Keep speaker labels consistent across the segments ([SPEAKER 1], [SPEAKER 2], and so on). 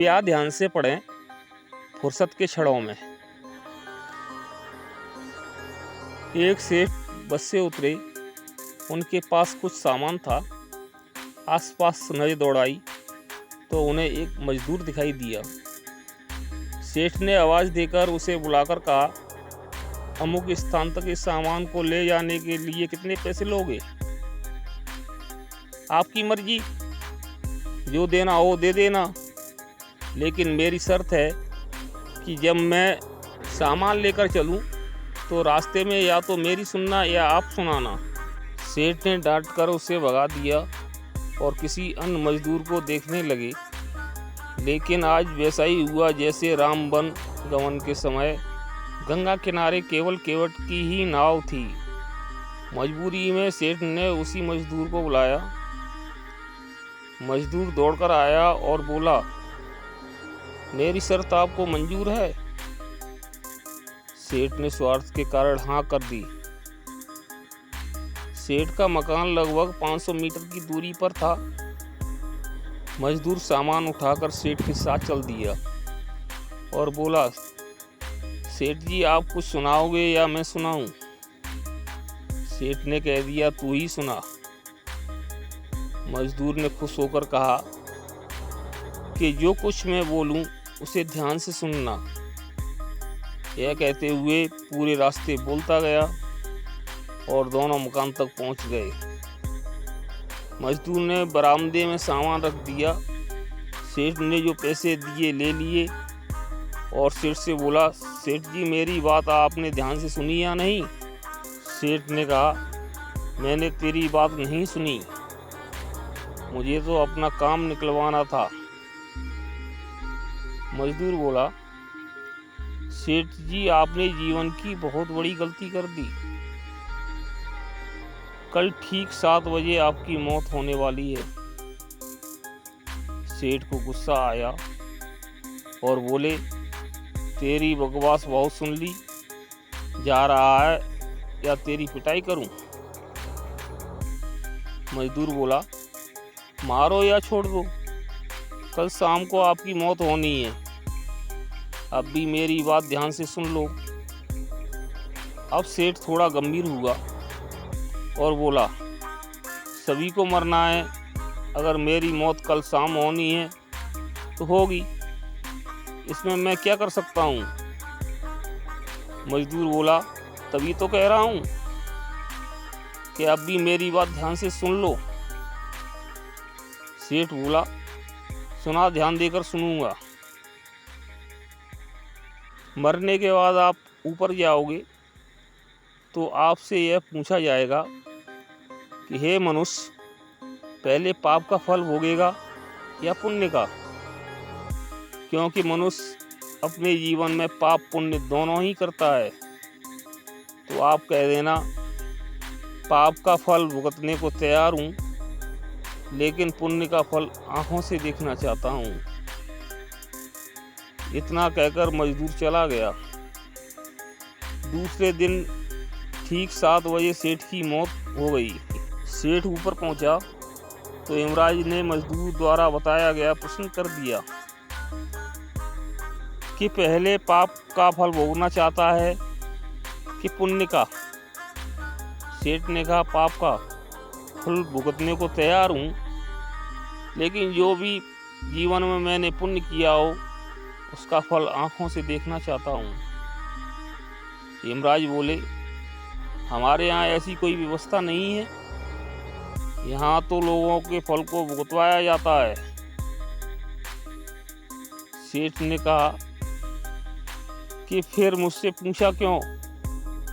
[SPEAKER 1] या ध्यान से पढ़ें फुर्सत के क्षणों में। एक सेठ बस से उतरे, उनके पास कुछ सामान था। आसपास नजर दौड़ाई तो उन्हें एक मजदूर दिखाई दिया। सेठ ने आवाज़ देकर उसे बुलाकर कहा, अमुक स्थान तक इस सामान को ले जाने के लिए कितने पैसे लोगे? आपकी मर्जी, जो देना हो दे देना, लेकिन मेरी शर्त है कि जब मैं सामान लेकर चलूं तो रास्ते में या तो मेरी सुनना या आप सुनाना। सेठ ने डांट कर उसे भगा दिया और किसी अन्य मजदूर को देखने लगे। लेकिन आज वैसा ही हुआ जैसे राम वन गमन के समय गंगा किनारे केवल केवट की ही नाव थी। मजबूरी में सेठ ने उसी मजदूर को बुलाया। मजदूर दौड़कर आया और बोला, मेरी शर्त आपको मंजूर है? सेठ ने स्वार्थ के कारण हाँ कर दी। सेठ का मकान लगभग 500 मीटर की दूरी पर था। मजदूर सामान उठाकर सेठ के साथ चल दिया और बोला, सेठ जी आप कुछ सुनाओगे या मैं सुनाऊं? सेठ ने कह दिया, तू ही सुना। मजदूर ने खुश होकर कहा कि जो कुछ मैं बोलूं उसे ध्यान से सुनना। यह कहते हुए पूरे रास्ते बोलता गया और दोनों मकान तक पहुंच गए। मजदूर ने बरामदे में सामान रख दिया। सेठ ने जो पैसे दिए ले लिए और सेठ से बोला, सेठ जी मेरी बात आपने ध्यान से सुनी या नहीं? सेठ ने कहा, मैंने तेरी बात नहीं सुनी, मुझे तो अपना काम निकलवाना था। मजदूर बोला, सेठ जी आपने जीवन की बहुत बड़ी गलती कर दी। कल ठीक 7 बजे आपकी मौत होने वाली है। सेठ को गुस्सा आया और बोले, तेरी बकवास बहुत सुन ली, जा रहा है या तेरी पिटाई करूं? मजदूर बोला, मारो या छोड़ दो, कल शाम को आपकी मौत होनी है। अब भी मेरी बात ध्यान से सुन लो। अब सेठ थोड़ा गंभीर हुआ और बोला, सभी को मरना है, अगर मेरी मौत कल शाम होनी है तो होगी, इसमें मैं क्या कर सकता हूँ? मजदूर बोला, तभी तो कह रहा हूँ कि अब भी मेरी बात ध्यान से सुन लो। सेठ बोला, सुना, ध्यान देकर सुनूंगा। मरने के बाद आप ऊपर जाओगे तो आपसे यह पूछा जाएगा कि हे मनुष्य, पहले पाप का फल भोगेगा या पुण्य का? क्योंकि मनुष्य अपने जीवन में पाप पुण्य दोनों ही करता है। तो आप कह देना, पाप का फल भुगतने को तैयार हूँ, लेकिन पुण्य का फल आंखों से देखना चाहता हूँ। इतना कहकर मजदूर चला गया। दूसरे दिन ठीक 7 बजे सेठ की मौत हो गई। सेठ ऊपर पहुंचा तो यमराज ने मजदूर द्वारा बताया गया प्रश्न कर दिया कि पहले पाप का फल भोगना चाहता है कि पुण्य का? सेठ ने कहा, पाप का फल भुगतने को तैयार हूँ, लेकिन जो भी जीवन में मैंने पुण्य किया हो उसका फल आंखों से देखना चाहता हूँ। यमराज बोले, हमारे यहाँ ऐसी कोई व्यवस्था नहीं है, यहाँ तो लोगों के फल को भुगतवाया जाता है। सेठ ने कहा कि फिर मुझसे पूछा क्यों?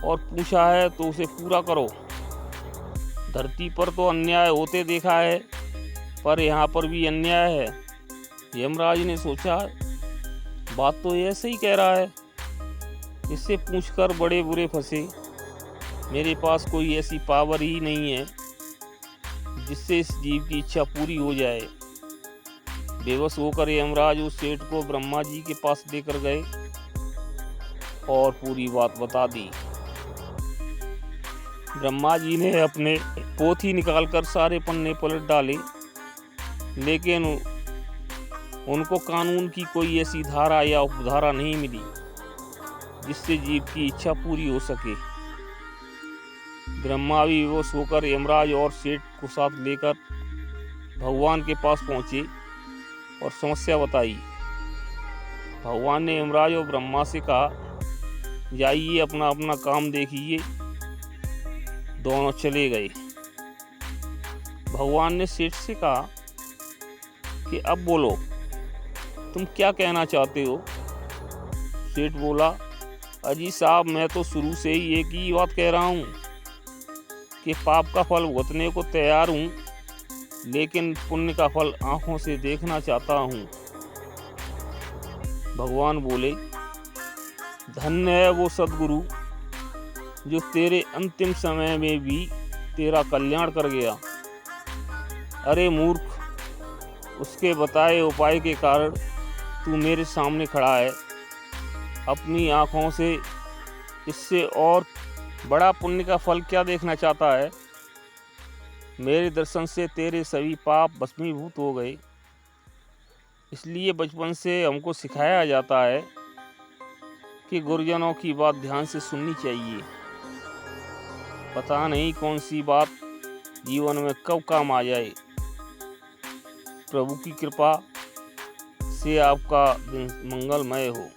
[SPEAKER 1] और पूछा है तो उसे पूरा करो। धरती पर तो अन्याय होते देखा है, पर यहाँ पर भी अन्याय है। यमराज ने सोचा, बात तो ऐसे ही कह रहा है, इससे पूछकर बड़े बुरे फंसे। मेरे पास कोई ऐसी पावर ही नहीं है जिससे इस जीव की इच्छा पूरी हो जाए। बेबस होकर यमराज उस सेठ को ब्रह्मा जी के पास लेकर गए और पूरी बात बता दी। ब्रह्मा जी ने अपने पोथी निकालकर सारे पन्ने पलट डाले, लेकिन उनको कानून की कोई ऐसी धारा या उपधारा नहीं मिली जिससे जीव की इच्छा पूरी हो सके। ब्रह्मा भी विवश होकर यमराज और सेठ को साथ लेकर भगवान के पास पहुंचे और समस्या बताई। भगवान ने यमराज और ब्रह्मा से कहा, जाइए अपना अपना काम देखिए। दोनों चले गए। भगवान ने सेठ से कहा कि अब बोलो, तुम क्या कहना चाहते हो। सेठ बोला, अजी साहब, मैं तो शुरू से ही एक ही बात कह रहा हूँ कि पाप का फल भुगतने को तैयार हूँ, लेकिन पुण्य का फल आंखों से देखना चाहता हूँ। भगवान बोले, धन्य है वो सद्गुरु जो तेरे अंतिम समय में भी तेरा कल्याण कर गया। अरे मूर्ख, उसके बताए उपाय के कारण तू मेरे सामने खड़ा है। अपनी आँखों से इससे और बड़ा पुण्य का फल क्या देखना चाहता है। मेरे दर्शन से तेरे सभी पाप भस्मीभूत हो गए। इसलिए बचपन से हमको सिखाया जाता है कि गुरुजनों की बात ध्यान से सुननी चाहिए। पता नहीं कौन सी बात जीवन में कब काम आ जाए। प्रभु की कृपा से आपका दिन मंगलमय हो।